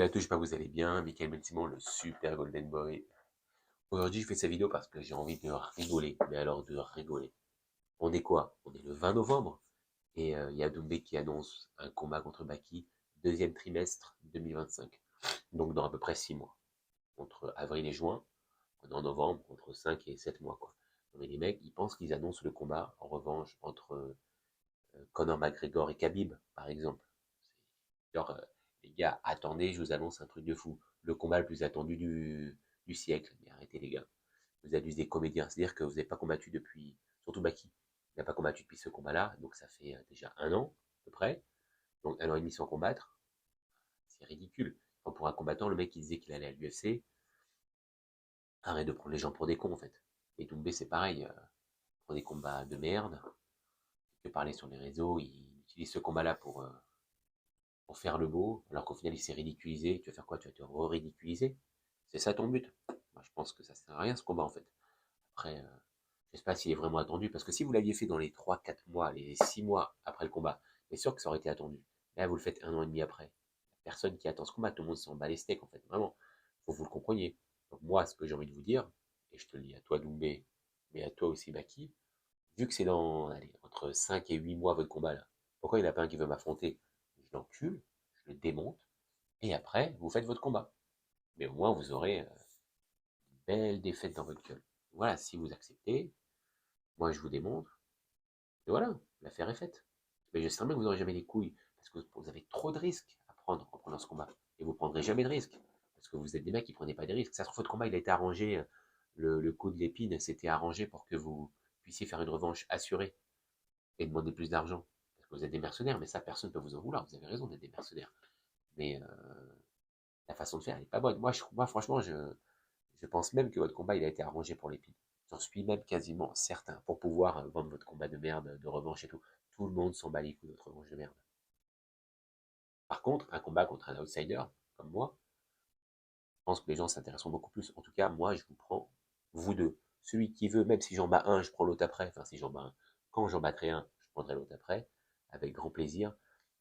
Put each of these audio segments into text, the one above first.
Salut à tous, j'espère que vous allez bien. Michael Ben Simon, le super Golden Boy. Aujourd'hui, je fais cette vidéo parce que j'ai envie de rigoler. Mais alors, de rigoler. On est quoi? On est le 20 novembre. Et il y a Doumbé qui annonce un combat contre Baki, deuxième trimestre 2025. Donc, dans à peu près 6 mois. Entre avril et juin. On est en novembre, entre 5 et 7 mois, quoi. Mais les mecs, ils pensent qu'ils annoncent le combat, en revanche, entre Conor McGregor et Khabib, par exemple. Genre, les gars, attendez, je vous annonce un truc de fou. Le combat le plus attendu du siècle. Mais arrêtez, les gars. Vous êtes des comédiens. C'est-à-dire que vous n'avez pas combattu depuis. Surtout Baki. Il n'a pas combattu depuis ce combat-là. Donc ça fait déjà 1 an, à peu près. Donc 1 an et demi sans combattre. C'est ridicule. Enfin, pour un combattant, le mec qui disait qu'il allait à l'UFC, arrête de prendre les gens pour des cons, en fait. Et Doumbé, c'est pareil. Pour des combats de merde. Il peut parler sur les réseaux. Il utilise ce combat-là pour faire le beau, alors qu'au final il s'est ridiculisé. Tu vas faire quoi? Tu vas te re-ridiculiser? C'est ça ton but? Moi, je pense que ça sert à rien ce combat en fait. Après, je sais pas s'il est vraiment attendu, parce que si vous l'aviez fait dans les 3, 4 mois, les 6 mois après le combat, c'est sûr que ça aurait été attendu. Là, vous le faites 1 an et demi après. Personne qui attend ce combat, tout le monde s'en bat les steaks en fait, vraiment. Faut que vous le compreniez. Donc moi, ce que j'ai envie de vous dire, et je te le dis à toi Doumbé, mais à toi aussi Baki, vu que c'est dans, allez, entre 5 et 8 mois votre combat là, pourquoi il n'y en a pas un qui veut m'affronter? Je l'encule, je le démonte, et après, vous faites votre combat. Mais au moins, vous aurez une belle défaite dans votre gueule. Voilà, si vous acceptez, moi je vous démontre, et voilà, l'affaire est faite. Mais j'espère bien que vous n'aurez jamais les couilles, parce que vous avez trop de risques à prendre en prenant ce combat. Et vous ne prendrez jamais de risques, parce que vous êtes des mecs qui ne prenaient pas de risques. Ça se trouve, votre combat, il a été arrangé, le coup de l'épine, c'était arrangé pour que vous puissiez faire une revanche assurée et demander plus d'argent. Parce que vous êtes des mercenaires, mais ça, personne ne peut vous en vouloir. Vous avez raison d'être des mercenaires. Mais la façon de faire, elle n'est pas bonne. Moi franchement, je pense même que votre combat, il a été arrangé pour l'épine. J'en suis même quasiment certain. Pour pouvoir vendre votre combat de merde, de revanche et tout. Tout le monde s'en bat les couilles de votre revanche de merde. Par contre, un combat contre un outsider, comme moi, je pense que les gens s'intéresseront beaucoup plus. En tout cas, moi, je vous prends, vous deux. Celui qui veut, même si j'en bats un, je prends l'autre après. Enfin, si j'en bats un. Quand j'en battrai un, je prendrai l'autre après. Avec grand plaisir.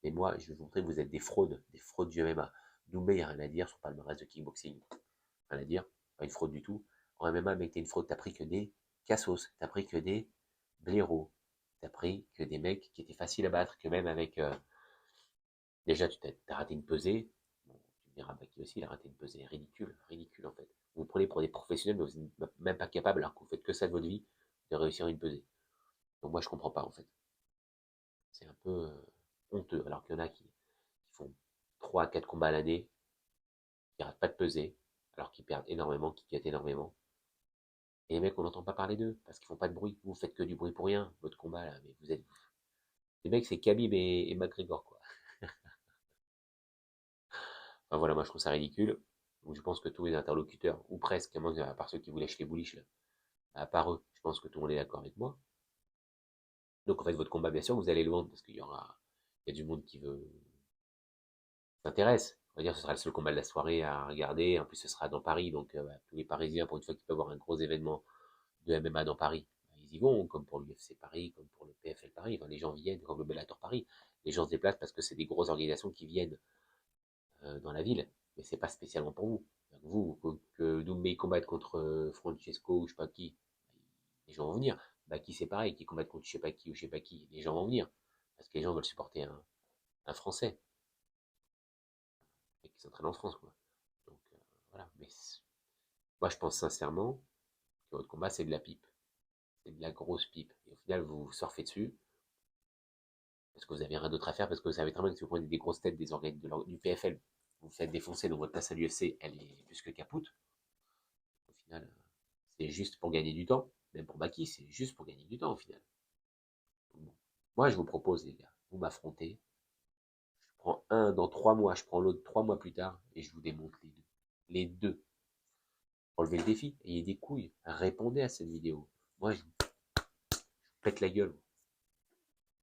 Mais moi, je vais vous montrer que vous êtes des fraudes du MMA. Doumbé, il n'y a rien à dire sur le palmarès de kickboxing. Rien à dire, pas une fraude du tout. En MMA, mec, t'es une fraude, t'as pris que des cassos, t'as pris que des blaireaux, t'as pris que des mecs qui étaient faciles à battre, que même avec. Déjà, tu t'as raté une pesée. Bon, tu me diras, Baki aussi, il a raté une pesée. Ridicule, ridicule en fait. Vous prenez pour des professionnels, mais vous n'êtes même pas capable, alors que vous faites que ça de votre vie, de réussir une pesée. Donc moi, je comprends pas en fait. C'est un peu honteux, alors qu'il y en a qui font 3 à 4 combats à l'année, qui ratent pas de pesée, alors qu'ils perdent énormément, qui quittent énormément. Et les mecs, on n'entend pas parler d'eux, parce qu'ils font pas de bruit. Vous faites que du bruit pour rien, votre combat là, mais vous êtes. Les mecs, c'est Khabib et McGregor, quoi. Enfin voilà, moi je trouve ça ridicule. Donc je pense que tous les interlocuteurs, ou presque, à part ceux qui vous lèchent les bouliches là, à part eux, je pense que tout le monde est d'accord avec moi. Donc en fait, votre combat, bien sûr, vous allez le vendre, parce il y a du monde qui veut s'intéresse. On va dire, ce sera le seul combat de la soirée à regarder. En plus, ce sera dans Paris, donc tous les Parisiens, pour une fois qu'ils peuvent avoir un gros événement de MMA dans Paris, ils y vont, comme pour l'UFC Paris, comme pour le PFL Paris. Enfin, les gens viennent, comme le Bellator Paris. Les gens se déplacent parce que c'est des grosses organisations qui viennent dans la ville, mais c'est pas spécialement pour vous. Vous, que Doumbé combatte contre Francesco ou je sais pas qui, les gens vont venir. Baki c'est pareil, qui combatte contre je sais pas qui ou je sais pas qui, les gens vont venir. Parce que les gens veulent supporter un Français, et qui s'entraîne en France, quoi. Donc voilà, mais moi je pense sincèrement que votre combat c'est de la pipe. C'est de la grosse pipe. Et au final, vous vous surfez dessus, parce que vous avez rien d'autre à faire, parce que vous savez très bien que si vous prenez des grosses têtes des organes du PFL, vous vous faites défoncer, donc votre place à l'UFC, elle est plus que capoute. Au final, c'est juste pour gagner du temps. Même pour Baki, c'est juste pour gagner du temps au final. Bon. Moi, je vous propose, les gars, vous m'affrontez. Je prends un dans 3 mois, je prends l'autre 3 mois plus tard, et je vous démonte les deux. Les deux. Relevez le défi, ayez des couilles. Répondez à cette vidéo. Moi, je vous pète la gueule.